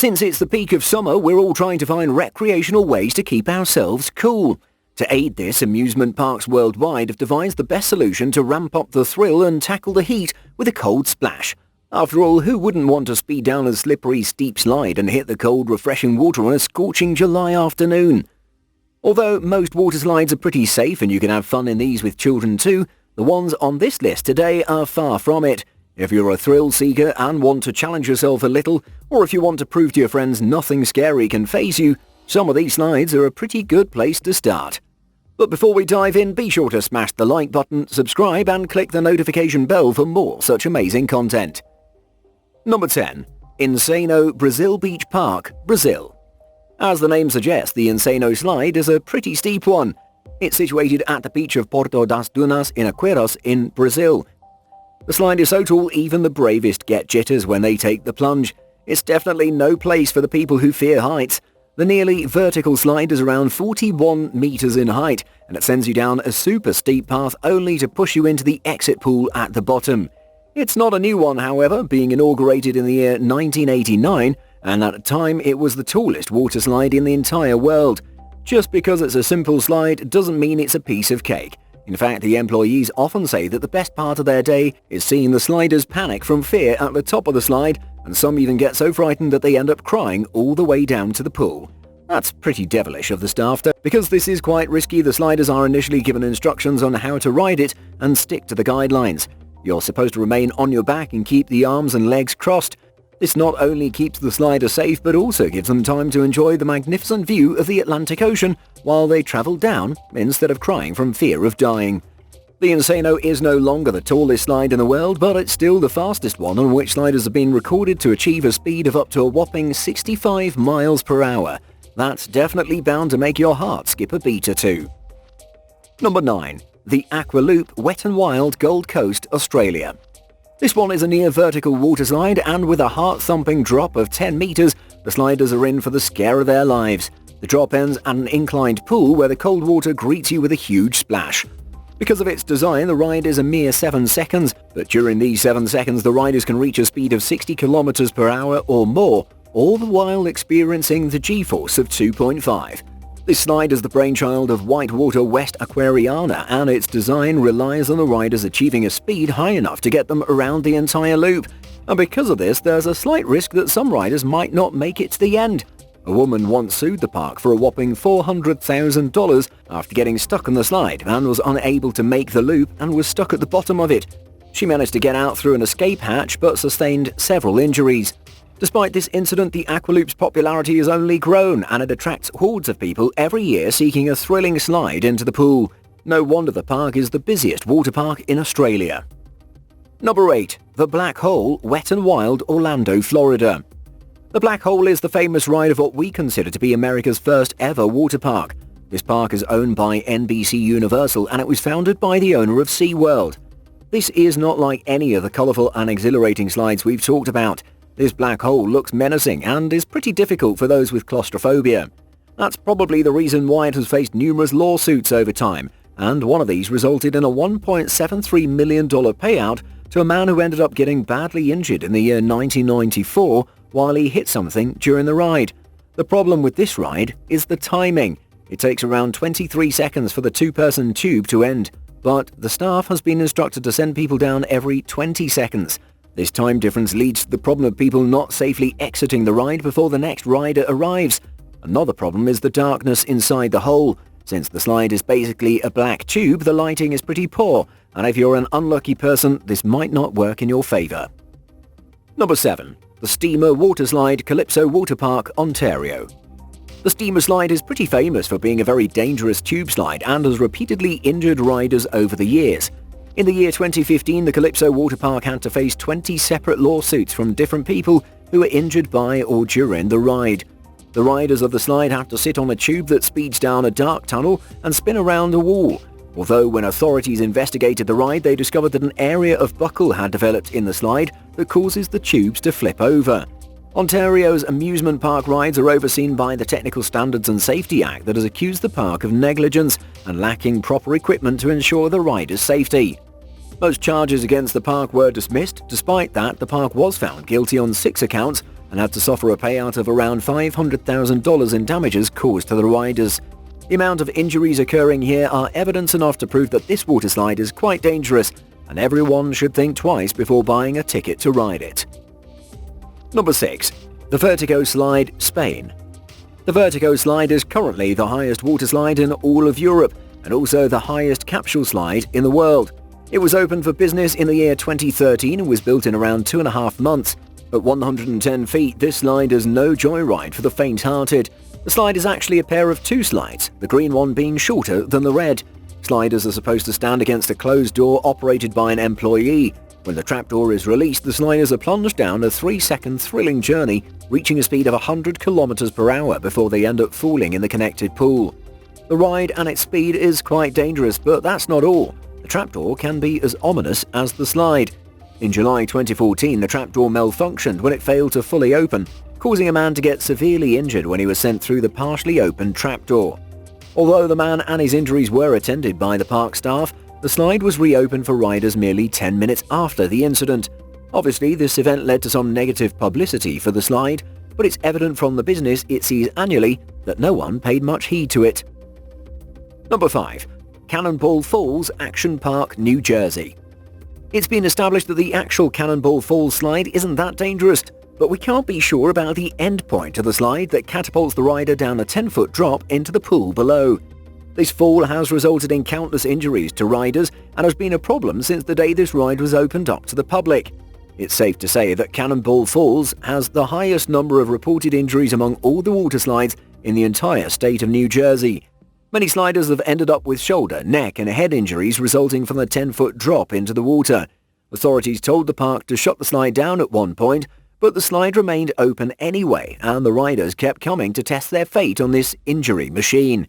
Since it's the peak of summer, we're all trying to find recreational ways to keep ourselves cool. To aid this, amusement parks worldwide have devised the best solution to ramp up the thrill and tackle the heat with a cold splash. After all, who wouldn't want to speed down a slippery, steep slide and hit the cold, refreshing water on a scorching July afternoon? Although most water slides are pretty safe and you can have fun in these with children too, the ones on this list today are far from it. If you're a thrill seeker and want to challenge yourself a little, or if you want to prove to your friends nothing scary can faze you, some of these slides are a pretty good place to start. But before we dive in, be sure to smash the like button, subscribe and click the notification bell for more such amazing content. Number 10. INSANO Brazil Beach Park, Brazil. As the name suggests, the INSANO slide is a pretty steep one. It's situated at the beach of Porto das Dunas in AQUA in Brazil. The slide is so tall even the bravest get jitters when they take the plunge. It's definitely no place for the people who fear heights. The nearly vertical slide is around 41 meters in height, and it sends you down a super steep path only to push you into the exit pool at the bottom. It's not a new one, however, being inaugurated in the year 1989, and at the time it was the tallest water slide in the entire world. Just because it's a simple slide doesn't mean it's a piece of cake. In fact, the employees often say that the best part of their day is seeing the sliders panic from fear at the top of the slide, and some even get so frightened that they end up crying all the way down to the pool. That's pretty devilish of the staff though. Because this is quite risky, the sliders are initially given instructions on how to ride it and stick to the guidelines. You're supposed to remain on your back and keep the arms and legs crossed. This not only keeps the slider safe but also gives them time to enjoy the magnificent view of the Atlantic Ocean while they travel down instead of crying from fear of dying. The INSANO is no longer the tallest slide in the world, but it's still the fastest one on which sliders have been recorded to achieve a speed of up to a whopping 65 miles per hour. That's definitely bound to make your heart skip a beat or two. Number 9. The AQUA Loop Wet n Wild, Gold Coast, Australia. This one is a near vertical water slide, and with a heart-thumping drop of 10 meters, the sliders are in for the scare of their lives. The drop ends at an inclined pool where the cold water greets you with a huge splash. Because of its design, the ride is a mere 7 seconds, but during these 7 seconds the riders can reach a speed of 60 kilometers per hour or more, all the while experiencing the G-force of 2.5. This slide is the brainchild of Whitewater West Aquariana, and its design relies on the riders achieving a speed high enough to get them around the entire loop. And because of this, there's a slight risk that some riders might not make it to the end. A woman once sued the park for a whopping $400,000 after getting stuck on the slide and was unable to make the loop and was stuck at the bottom of it. She managed to get out through an escape hatch but sustained several injuries. Despite this incident, the AQUA Loop's popularity has only grown, and it attracts hordes of people every year seeking a thrilling slide into the pool. No wonder the park is the busiest water park in Australia. Number 8. The Black Hole Wet n Wild, Orlando, Florida. The Black Hole is the famous ride of what we consider to be America's first ever water park. This park is owned by NBC Universal, and it was founded by the owner of SeaWorld. This is not like any of the colourful and exhilarating slides we've talked about. This black hole looks menacing and is pretty difficult for those with claustrophobia. That's probably the reason why it has faced numerous lawsuits over time, and one of these resulted in a $1.73 million payout to a man who ended up getting badly injured in the year 1994 while he hit something during the ride. The problem with this ride is the timing. It takes around 23 seconds for the two-person tube to end, but the staff has been instructed to send people down every 20 seconds. This time difference leads to the problem of people not safely exiting the ride before the next rider arrives. Another problem is the darkness inside the hole. Since the slide is basically a black tube, the lighting is pretty poor, and if you're an unlucky person, this might not work in your favour. Number 7. The Steamer Water Slide, CALYPSO Water Park, Ontario. The Steamer slide is pretty famous for being a very dangerous tube slide and has repeatedly injured riders over the years. In the year 2015, the CALYPSO Water Park had to face 20 separate lawsuits from different people who were injured by or during the ride. The riders of the slide have to sit on a tube that speeds down a dark tunnel and spin around a wall. Although when authorities investigated the ride, they discovered that an area of buckle had developed in the slide that causes the tubes to flip over. Ontario's amusement park rides are overseen by the Technical Standards and Safety Act that has accused the park of negligence and lacking proper equipment to ensure the riders' safety. Most charges against the park were dismissed. Despite that, the park was found guilty on 6 accounts and had to suffer a payout of around $500,000 in damages caused to the riders. The amount of injuries occurring here are evidence enough to prove that this water slide is quite dangerous, and everyone should think twice before buying a ticket to ride it. Number 6. The VERTIGO Slide, Spain. The VERTIGO slide is currently the highest water slide in all of Europe, and also the highest capsule slide in the world. It was opened for business in the year 2013 and was built in around 2.5 months. At 110 feet, this slide is no joyride for the faint-hearted. The slide is actually a pair of two slides, the green one being shorter than the red. Sliders are supposed to stand against a closed door operated by an employee. When the trapdoor is released, the sliders are plunged down a 3-second thrilling journey, reaching a speed of 100 km per hour before they end up falling in the connected pool. The ride and its speed is quite dangerous, but that's not all. The trapdoor can be as ominous as the slide. In July 2014, the trapdoor malfunctioned when it failed to fully open, causing a man to get severely injured when he was sent through the partially opened trapdoor. Although the man and his injuries were attended by the park staff, the slide was reopened for riders merely 10 minutes after the incident. Obviously, this event led to some negative publicity for the slide, but it's evident from the business it sees annually that no one paid much heed to it. Number 5. Cannonball Falls Action Park, New Jersey. It's been established that the actual Cannonball Falls slide isn't that dangerous, but we can't be sure about the end point of the slide that catapults the rider down a 10-foot drop into the pool below. This fall has resulted in countless injuries to riders and has been a problem since the day this ride was opened up to the public. It's safe to say that Cannonball Falls has the highest number of reported injuries among all the water slides in the entire state of New Jersey. Many sliders have ended up with shoulder, neck and head injuries resulting from the 10-foot drop into the water. Authorities told the park to shut the slide down at one point, but the slide remained open anyway and the riders kept coming to test their fate on this injury machine.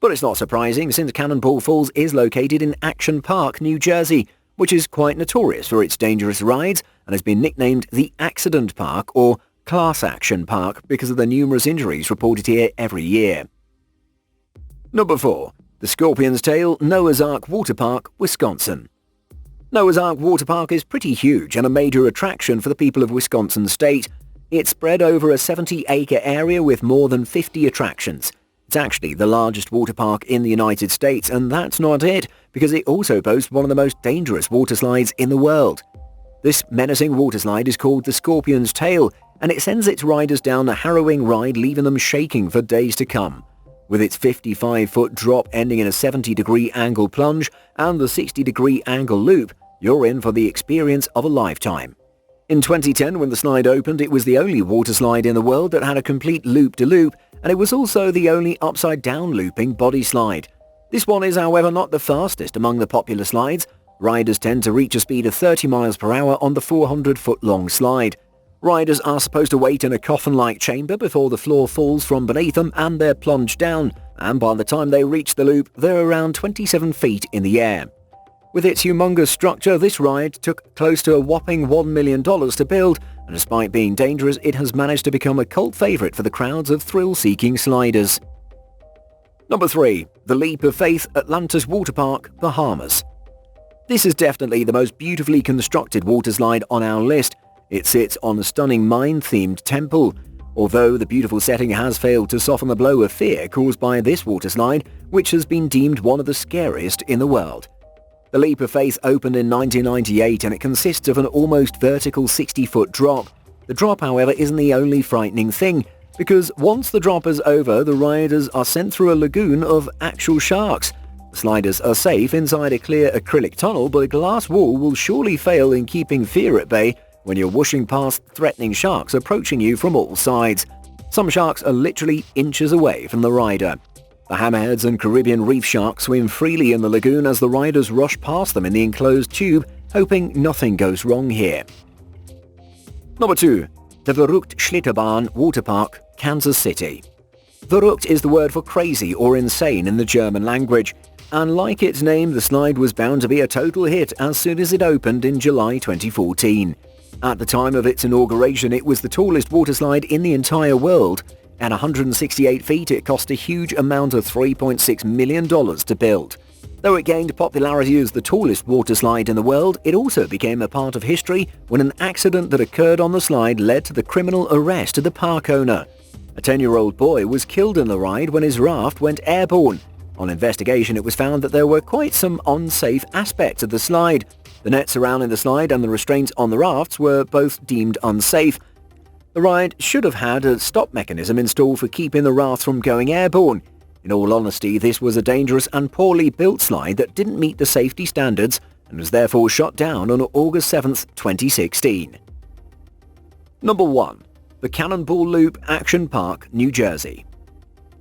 But it's not surprising since Cannonball Falls is located in Action Park, New Jersey, which is quite notorious for its dangerous rides and has been nicknamed the Accident Park or Class Action Park because of the numerous injuries reported here every year. Number 4. The Scorpion's Tail Noah's Ark Water Park, Wisconsin. Noah's Ark Water Park is pretty huge and a major attraction for the people of Wisconsin state. It's spread over a 70-acre area with more than 50 attractions. It's actually the largest water park in the United States, and that's not it, because it also boasts one of the most dangerous water slides in the world. This menacing water slide is called the Scorpion's Tail, and it sends its riders down a harrowing ride, leaving them shaking for days to come. With its 55-foot drop ending in a 70-degree angle plunge and the 60-degree angle loop, you're in for the experience of a lifetime. In 2010, when the slide opened, it was the only water slide in the world that had a complete loop-de-loop, and it was also the only upside-down looping body slide. This one is, however, not the fastest among the popular slides. Riders tend to reach a speed of 30 miles per hour on the 400-foot-long slide. Riders are supposed to wait in a coffin-like chamber before the floor falls from beneath them and they're plunged down, and by the time they reach the loop, they're around 27 feet in the air. With its humongous structure, this ride took close to a whopping $1 million to build, and despite being dangerous, it has managed to become a cult favorite for the crowds of thrill-seeking sliders. Number 3. The Leap of Faith Atlantis Water Park, Bahamas. This is definitely the most beautifully constructed water slide on our list. It sits on a stunning mine-themed temple. Although the beautiful setting has failed to soften the blow of fear caused by this water slide, which has been deemed one of the scariest in the world. The Leap of Faith opened in 1998 and it consists of an almost vertical 60-foot drop. The drop, however, isn't the only frightening thing, because once the drop is over, the riders are sent through a lagoon of actual sharks. The sliders are safe inside a clear acrylic tunnel, but a glass wall will surely fail in keeping fear at bay when you're whooshing past threatening sharks approaching you from all sides. Some sharks are literally inches away from the rider. The hammerheads and Caribbean reef sharks swim freely in the lagoon as the riders rush past them in the enclosed tube, hoping nothing goes wrong here. Number 2. The VERRUCKT SCHLITTERBAHN Water Park, Kansas City. Verrückt is the word for crazy or insane in the German language, and like its name, the slide was bound to be a total hit as soon as it opened in July 2014. At the time of its inauguration, it was the tallest water slide in the entire world. At 168 feet, it cost a huge amount of $3.6 million to build. Though it gained popularity as the tallest water slide in the world, it also became a part of history when an accident that occurred on the slide led to the criminal arrest of the park owner. A 10-year-old boy was killed in the ride when his raft went airborne. On investigation, it was found that there were quite some unsafe aspects of the slide. The net surrounding the slide and the restraints on the rafts were both deemed unsafe. The ride should have had a stop mechanism installed for keeping the rafts from going airborne. In all honesty, this was a dangerous and poorly built slide that didn't meet the safety standards and was therefore shut down on August 7, 2016. Number 1. The Cannonball Loop, Action Park, New Jersey.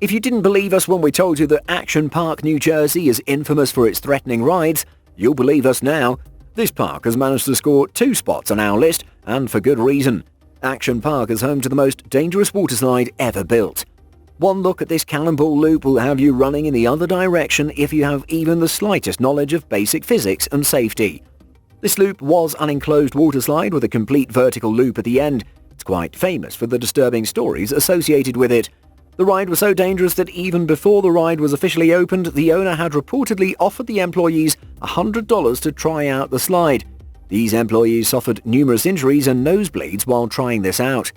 If you didn't believe us when we told you that Action Park, New Jersey is infamous for its threatening rides, you'll believe us now. This park has managed to score 2 spots on our list, and for good reason. Action Park is home to the most dangerous water slide ever built. One look at this Cannonball Loop will have you running in the other direction if you have even the slightest knowledge of basic physics and safety. This loop was an enclosed water slide with a complete vertical loop at the end. It's quite famous for the disturbing stories associated with it. The ride was so dangerous that even before the ride was officially opened, the owner had reportedly offered the employees $100 to try out the slide. These employees suffered numerous injuries and nosebleeds while trying this out.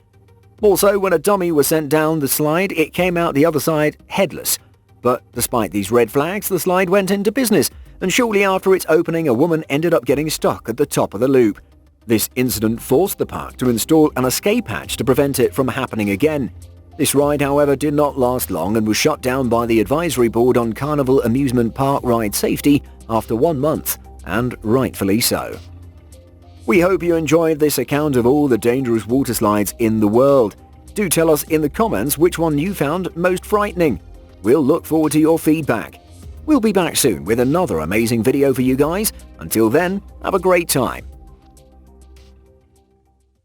Also, when a dummy was sent down the slide, it came out the other side headless. But despite these red flags, the slide went into business, and shortly after its opening, a woman ended up getting stuck at the top of the loop. This incident forced the park to install an escape hatch to prevent it from happening again. This ride, however, did not last long and was shut down by the Advisory Board on Carnival Amusement Park Ride Safety after 1 month, and rightfully so. We hope you enjoyed this account of all the dangerous water slides in the world. Do tell us in the comments which one you found most frightening. We'll look forward to your feedback. We'll be back soon with another amazing video for you guys. Until then, have a great time.